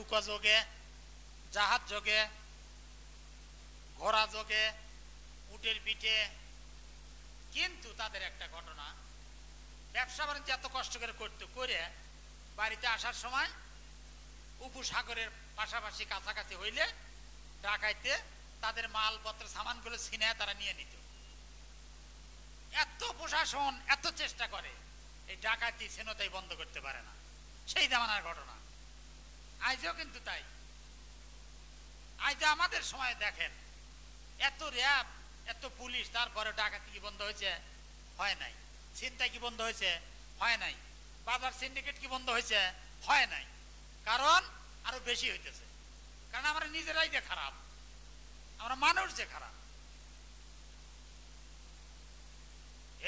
নৌকা যোগে, জাহাজ যোগে, ঘোড়া যোগে, উটের পিঠে। কিন্তু তাদের একটা ঘটনা, ব্যবসা বাণিজ্য এত কষ্ট করে করতে করে বাড়িতে আসার সময় উপসাগরের পাশাপাশি কাছাকাছি হইলে ডাকাইতে তাদের মালপত্র সামানগুলো ছিনে তারা নিয়ে নিত। এত প্রশাসন এত চেষ্টা করে, এই ডাকাতি ছিনতাই বন্ধ করতে পারে না। সেই জামানার ঘটনা। আজও কিন্তু তাই। আজ আমাদের সময় দেখেন, এত র্যাব, এত পুলিশ, তারপরে ডাকাতি কি বন্ধ হয়েছে? হয় নাই। ছিনতাই কি বন্ধ হয়েছে? হয় নাই। বাজার সিন্ডিকেট কি বন্ধ হয়েছে? হয় নাই। কারণ আরো বেশি হইতেছে। কারণ আমরা নিজেরাই যে খারাপ, আমরা মানুষ যে খারাপ।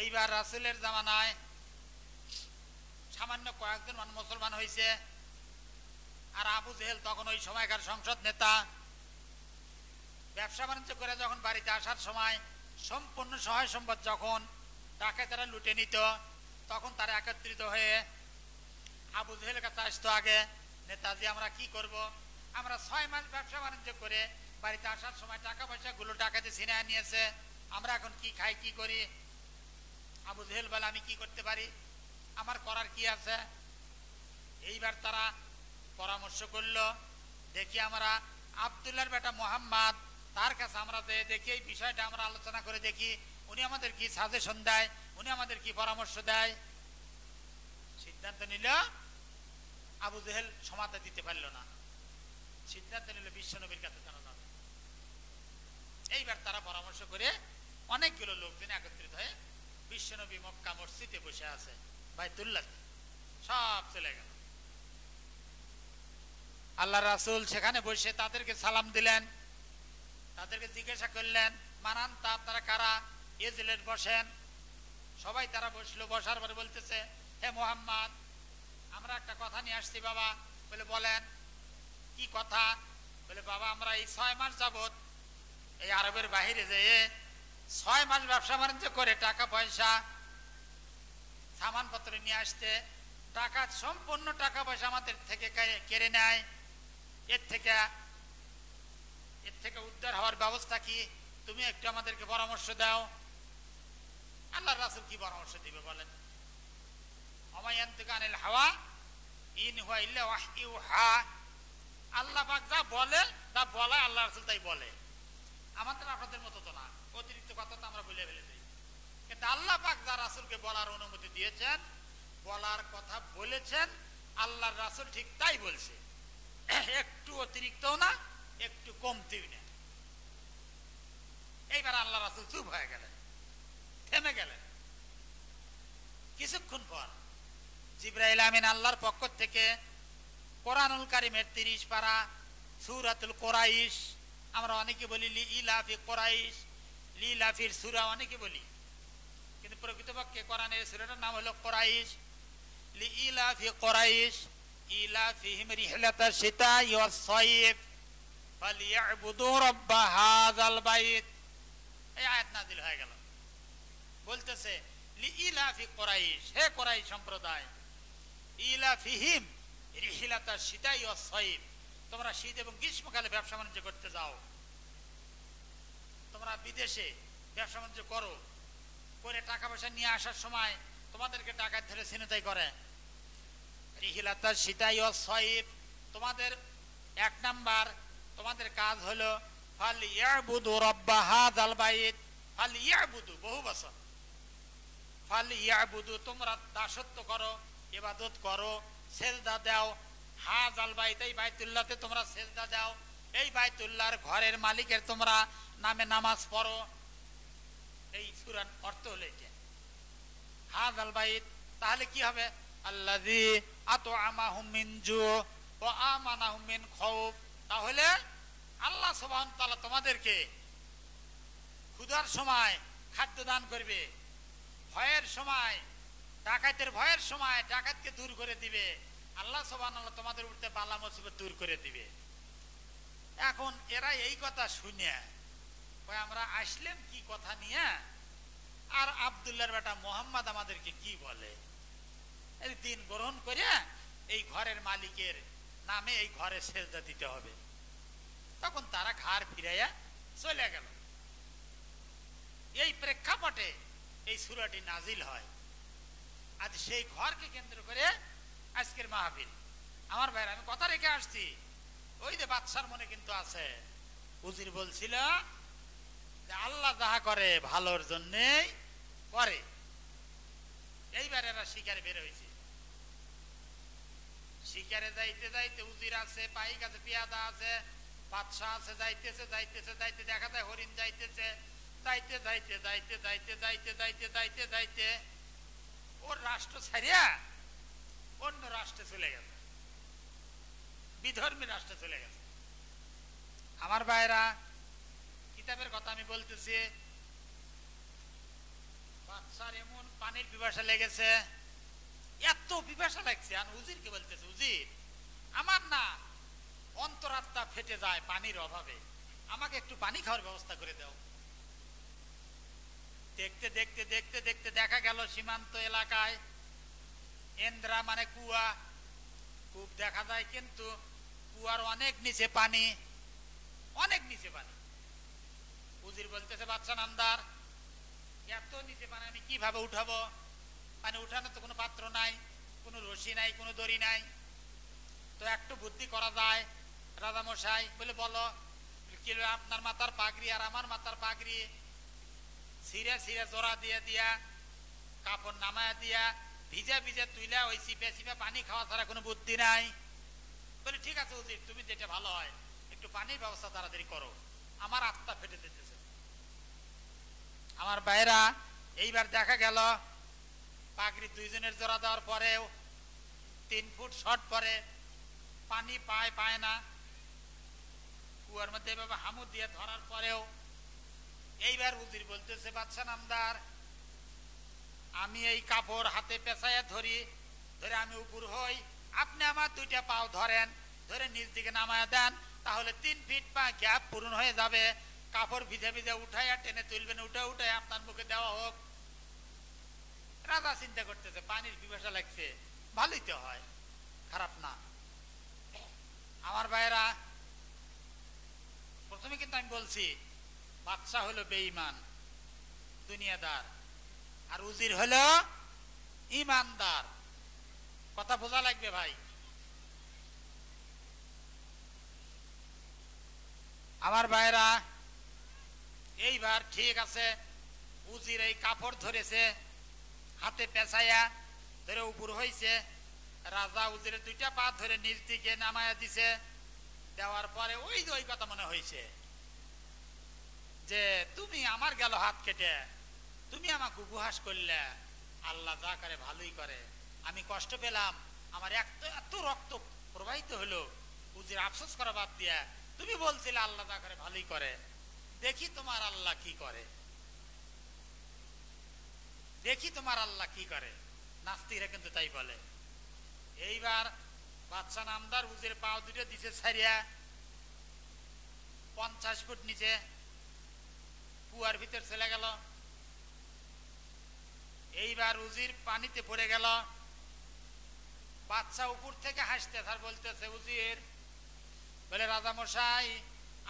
এইবার রাসূলের জামানায় সামান্য কয়েকজন মানুষ মুসলমান হয়েছে, আর আবু জেহেল তখন ওই সময়কার সংসদ নেতা। ব্যবসা বাণিজ্য করে যখন বাড়িতে আসার সময় সম্পূর্ণ সহায় সম্পদ যখন ডাকাতেরা লুটে নিত, তখন তারা একত্রিত হয়ে আবু জেহেলের কাছে আসতো। আগে, নেতাজি আমরা কি করব? আমরা 6 মাস ব্যবসা বাণিজ্য করে বাড়িতে আসার সময় টাকা পয়সা গুলো ডাকাতে ছিনিয়ে নিয়েছে, আমরা এখন কি খাই, কি করি? আবু জেহেল বলে, আমি কি করতে পারি? আমার করার কি আছে? এইবার তারা পরামর্শ করলো, দেখি আমরা আব্দুল্লাহর বেটা মোহাম্মদ, তার কাছে আমরা দেখি এই বিষয়টা আমরা আলোচনা করে দেখি, উনি আমাদের কি সাজেশন দেয়, উনি আমাদের কি পরামর্শ দেয়। সিদ্ধান্ত নিল, আবু জেহেল সমাধান দিতে পারল না। সিদ্ধান্ত নিল বিশ্বনবীর কাছে তারা যাবে। এইবার তারা পরামর্শ করে অনেকগুলো লোকজন একত্রিত হয়ে বিশ্বনবী মক্কা মসজিদে বসে আছে, বাইতুল্লাহতে, সব চলে গেল। আল্লাহ রাসূল সেখানে বসে তাদেরকে সালাম দিলেন, তাদেরকে জিজ্ঞাসা করলেন, মানান তা আপনারা কারা? এজলেট বসেন। সবাই তারা বসলো। বসার পরে বলতেছে, হে মুহাম্মদ, আমরা একটা কথা নিয়ে আসছি বাবা। বলে, বলেন কি কথা? বলে, বাবা আমরা এই 6 মাস যাবত এই আরবের বাহিরে যেয়ে 6 মাস ব্যবসা বাণিজ্য করে টাকা পয়সা সামানপত্র নিয়ে আসতে, টাকা সম্পূর্ণ টাকা পয়সা আমাদের থেকে কেড়ে নেয়। এর থেকে উদ্ধার হওয়ার ব্যবস্থা কি? তুমি একটু আমাদেরকে পরামর্শ দাও। আল্লাহর রাসূল কি পরামর্শ দিবে বলেন? ওমা ইয়ানতিকু আনিল হাওয়া ইন হুয়া ইল্লা ওয়াহয়ুহা। আল্লাহ পাক যা বলে, তা বলে আল্লাহ রাসূল তাই বলে। আমাদের আপনাদের মতো তো না, অতিরিক্ত কথা তো আমরা বলে ফেলে দিই। কিন্তু আল্লাহ পাক যা রাসূলকে বলার অনুমতি দিয়েছেন, বলার কথা বলেছেন, আল্লাহর রাসূল ঠিক তাই বলছে। একটু অতিরিক্তও না, একটু কমতিও না। এইবার আল্লাহ রাসূল চুপ হয়ে গেলেন, থেমে গেলেন। কিছুক্ষণ পর জিবরাইল আমিন আল্লাহর পক্ষ থেকে কোরআনুল কারীমের 30 পারা সূরাতুল কুরাইশ, আমরা অনেকে বলি লিইলাফি কুরাইশ, লিইলাফির সূরা অনেকে বলি, কিন্তু প্রকৃতপক্ষে কোরআনের সূরাটার নাম হলো কুরাইশ। লিইলাফি কুরাইশ ইলাফিহিম রিহলাতাশ শিতাই ওয়াস সাইফ ফালিয়াবুদু রাব্ব হাযাল বাইত। এই আয়াত নাযিল হয়ে গেল। বলতেছে লিইলাফি কুরাইশ, হে কুরাইশ সম্প্রদায়, ইলাফিহিম রিহলাতাশ শিতাই ওয়াস সাইফ, তোমরা শীত এবং গ্রীষ্মকালে ব্যবসা বাণিজ্য করতে যাও, তোমরা বিদেশে ব্যবসা বাণিজ্য করো, করে টাকা পয়সা নিয়ে আসার সময় তোমাদেরকে ডাকাত ধরে ছিনতাই করে। রিহলাতাশ শিতাই ওয়াস সাইফ, তোমাদের 1 নাম্বার তোমাদের কাজ হলো ফালিয়াবুদু রাব্ব হাযাল বাইত। ফালিয়াবুদু বহু বচন, ফালিয়াবুদু তোমরা দাসত্ব করো, ইবাদত করো, সেজদা দাও। হাযাল বাইত, এই বাইতুল্লাহতে তোমরা সেজদা দাও, এই বাইতুল্লাহর ঘরের মালিকের তোমরা নামে নামাজ পড়ো। এই সূরার অর্থ হলো এটা, হাযাল বাইত। তাহলে কি হবে? আল্লাযী আত'আমাহুম মিন জু ওয়া আমানাহুম মিন খাউফ। তাহলে আল্লাহ সুবহানাহু ওয়া তাআলা তোমাদেরকে ক্ষুধার সময় খাদ্য দান করবে, ভয়ের সময়, ডাকাতের ভয়ের সময় ডাকাতকে দূর করে দিবে। আল্লাহ সুবহানাহু ওয়া তাআলা তোমাদের উপরে বালা মুসিবত দূর করে দিবে। এখন এরা এই কথা শুনে কয় আমরা আসলাম কি কথা নিয়ে, আর আব্দুল্লাহর বেটা মোহাম্মদ আমাদেরকে কি বলে। এই দিন গ্রহণ করে এই ঘরের মালিকের নামে এই ঘরে সেজদা দিতে হবে। তখন তারা ঘাড় ফিরাইয়া চলে গেল। এই প্রেক্ষাপটে এই সূরাটি নাজিল হয়। আজ সেই ঘরকে কেন্দ্র করে আজকের মাহফিল। আমার ভাইরা, আমি কথা রেখে আসছি, ওই যে বাদশার মনে কিন্তু আছে, উজির বলছিল যে আল্লাহ যাহা করে ভালোর জন্যই করে। এইবার এরা শিকারে বের হয়েছে। শিকারে যাইতে যাইতে উজির আছে, পাইক আছে, পিয়াদা আছে, বাদশাহ আছে, যাইতেছে যাইতেছে যাইতে দেখা যায় হরিণ যাইতেছে, যাইতে যাইতে যাইতে যাইতে যাইতে যাইতে যাইতে যাইতে ওর রাষ্ট্র ছাড়িয়া অন্য রাষ্ট্রে চলে গেছে, বিধর্মী রাষ্ট্রে চলে গেছে। আমার ভাইরা, কিতাবের কথা আমি বলতেছি, বাদশার এমন পানির পিপাসা লেগেছে, এত পিপাসা লাগছে, আর উজিরকে বলতেছে, উজির আমার না অন্তরাত্মা ফেটে যায় পানির অভাবে, আমাকে একটু পানি খাওয়ার ব্যবস্থা করে দাও। দেখতে দেখতে দেখতে দেখতে দেখা গেল সীমান্ত এলাকায় এন্দ্রা মানে কুয়া, কূপ দেখা যায়, কিন্তু কুয়ার অনেক নিচে পানি, অনেক নিচে পানি। উজির বলতেছে, বাদশা নামদার, এত নিচে পানি আমি কিভাবে উঠাবো? পানি উঠানোর তো কোনো পাত্র নাই, কোনো রশি নাই, কোনো দড়ি নাই, তো একটু বুদ্ধি করা যায়। রাজা মশাই বলে, বলো। কি? আপনার মাথার পাগড়ি আর আমার মাথার পাগড়ি ছিঁড়ে ছিঁড়ে জোড়া দিয়ে দিয়া, কাপড় নামায়া দিয়া, ভিজে ভিজে তুইলা ওই চিপে চিপে পানি খাওয়া ছাড়া কোনো বুদ্ধি নাই। বলে, ঠিক আছে উজির, তুমি যেটা ভালো হয়, একটু পানির ব্যবস্থা তাড়াতাড়ি করো, আমার আত্মা ফেটে দিতেছে। আমার ভাইরা, এইবার দেখা গেল পাগড়ি দুইজনের জোড়া দেওয়ার পরেও 3 ফুট শর্ট পরে পানি পায় না। কুয়ার মধ্যে এভাবে হামুদ দিয়ে ধরার পরেও এইবার উজির বলতেছে, বাদশা নামদার, আমি এই কাপড় হাতে পেঁচাইয়া ধরি, ধরে আমি উপর হই, আপনি আমার 2টা পাও ধরেন, ধরে নিচ দিকে নামায়া দেন, তাহলে 3 ফিট পা গ্যাপ পূরণ হয়ে যাবে। কাপড় ভিজে ভিজে উঠাইয়া টেনে তুলবেন, উঠে আপনার মুখে দেওয়া হোক। রাজা চিন্তা করতেছে, পানির পিপাসা লাগছে, ভালোই তো হয়, খারাপ না। আমার ভাইরা, প্রথমে কিন্তু আমি বলছি, বাদশা হলো বেঈমান দুনিয়াদার, আর উজির হলো ইমানদার। কথা বোঝা লাগবে ভাই। আমার ভাইরা, এইবার ঠিক আছে, উজির এই কাপড় ধরেছে, হাতে পেঁচাইয়া ধরে উপর হইছে। রাজা উজিরের 2টা পা ধরে নিচ দিকে নামায়া দিছে। দেওয়ার পরে ওই কথা মনে হয়েছে যে, তুমি আমার গেল হাত কেটে, তুমি আমাকে উপহাস করলে, আল্লাহ যা করে ভালোই করে, আমি কষ্ট পেলাম, আমার এত রক্ত প্রবাহিত হলো, উজির আফসোস করা বাদ দিয়া তুমি বলছিলে আল্লাহ যা করে ভালোই করে, দেখি তোমার আল্লাহ কি করে, দেখি তোমার আল্লাহ কি করে। নাস্তিকরা কিন্তু তাই বলে। এইবার বাদশা নামদার উজির পাও 2টা দিছে ছাড়িয়া 50 ফুট নিচে কুয়ার ভিতর চলে গেল। এইবার উজির পানিতে পড়ে গেল। বাদশা উপর থেকে হাসতে থার বলতেছে, উজির বলে, রাজা মশাই,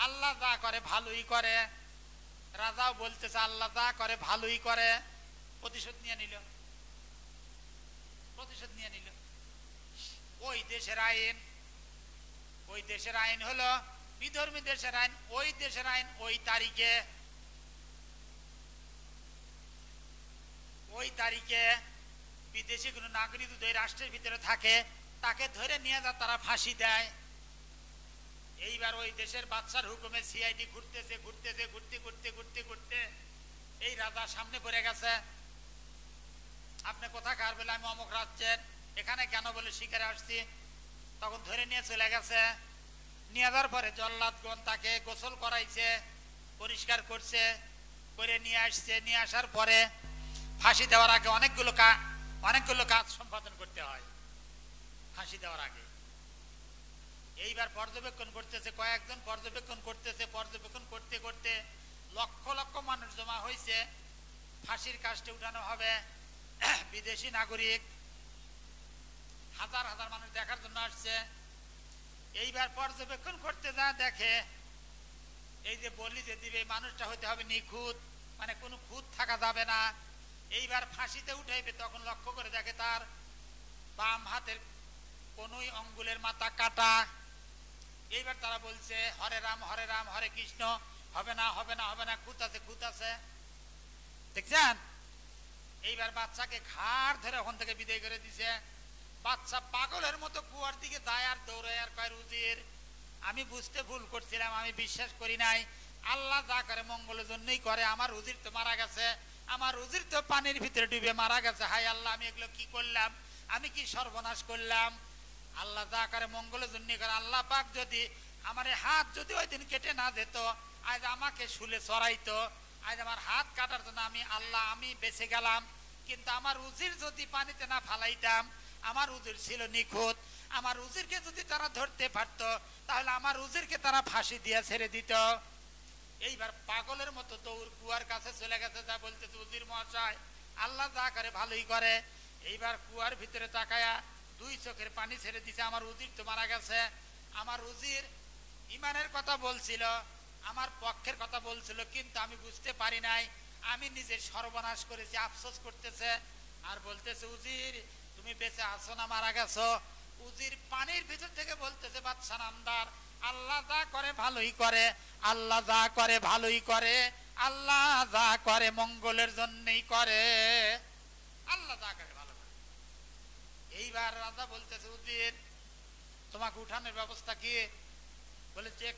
আল্লাহ যা করে ভালোই করে। রাজাও বলতেছে, আল্লাহ যা করে ভালোই করে। প্রতিশোধ নিয়ে নিল, প্রতিশোধ নিয়ে নিল। ওই দেশের আইন হলো বিধর্মী দেশের আইন, ওই দেশের আইন ওই তারিখে বিদেশি কোন নাগরিক যদি রাষ্ট্রের ভিতরে থাকে, তাকে ধরে নিয়ে যা তারা ফাঁসি দেয়। এইবার ওই দেশের বাদশার হুকুমে সিআইডি ঘুরতেছে, ঘুরতে এই রাজা সামনে পড়ে গেছে। আপনি কোথাকার? বলে, আমি অমুক রাজ্যের। এখানে কেন? বলে, শিকারে আসছি। তখন ধরে নিয়ে চলে গেছে। নিয়ে যাওয়ার পরে জল্লাদগণ তাকে গোসল করাইছে, পরিষ্কার করছে, করে নিয়ে আসছে। নিয়ে আসার পরে ফাঁসি দেওয়ার আগে অনেকগুলো কাজ সম্পাদন করতে হয় ফাঁসি দেওয়ার আগে। এইবার পর্যবেক্ষণ করতেছে, কয়েকজন পর্যবেক্ষণ করতে করতে লক্ষ লক্ষ মানুষ জমা হয়েছে। ফাঁসির কাজটা উঠানো হবে। বিদেশি নাগরিক হাজার হাজার মানুষ দেখার জন্য আসছে। এইবার পর্যবেক্ষণ করতে যা দেখে এই যে বলি যে দিবে মানুষটা হতে হবে নিখুঁত, মানে কোনো খুঁত থাকা যাবে না। এইবার ফাঁসিতে উঠাইবে, তখন লক্ষ্য করে দেখে তার বাম হাতের কোনোই অঙ্গুলের মাথা কাটা। এইবার তারা বলছে হরে রাম হরে কৃষ্ণ, হবে না হবে না হবে না, খুঁত আছে খুঁত আছে। দেখছেন? এইবার বাচ্চাকে ঘাড় ধরে ওখান থেকে বিদায় করে দিছে। বাচ্চা পাগলের মতো কুয়ার দিকে যায় আর দৌড়ায় আর কয় উজির আমি বুঝতে ভুল করছিলাম, আমি বিশ্বাস করি নাই। আল্লাহ যা করে মঙ্গলের জন্যই করে। আমার উজির তো মারা গেছে, আমার উজির তো পানির ভিতরে ডুবে মারা গেছে। হাই আল্লাহ, আমি এগুলো কি করলাম, আমি কি সর্বনাশ করলাম। আল্লাহ যা করে মঙ্গলের জন্যই করে। আল্লাহ পাক যদি আমার হাত যদি ওই দিন কেটে না দিত, আজ আমাকে শুলে চড়াইতো, আজ আমার হাত কাটার জন্য আমি আল্লাহ আমি বেঁচে গেলাম। কিন্তু আমার উজির যদি পানিতে না ফালাইতাম, আমার উজির ছিল নিখুঁত, আমার উজিরকে যদি তারা ধরতে পারত, তাহলে আমার উজিরকে তারা ফাঁসি দিয়ে ছেড়ে দিত। এইবার পাগলের মতো দৌড় কুয়ার কাছে চলে গেছে, যা বলতেছে উজির মহাশয় আল্লাহ যা করে ভালোই করে। এইবার কুয়ার ভিতরে তাকায়া দুই চোখের পানি ছেড়ে দিছে। আমার উজির তো মারা গেছে, আমার উজির ইমানের কথা বলছিল, আমার পক্ষের কথা বলছিল, কিন্তু আমি বুঝতে পারি নাই, আমি নিজে সর্বনাশ করেছি, আফসোস করতেছে। আর বলতেছে উজির তুমি বেঁচে আছো না মারা গেছো? উজির পানির ভিতর থেকে বলতেছে বাদশা নামদার আল্লাহ যা করে ভালোই করে, আল্লাহ যা করে ভালোই করে, আল্লাহ যা করে মঙ্গলের জন্যই করে, আল্লাহ যা করে ভালো করে। এইবার রাজা বলতেছে উজির তোমাকে উঠানোর ব্যবস্থা কি? বলে যে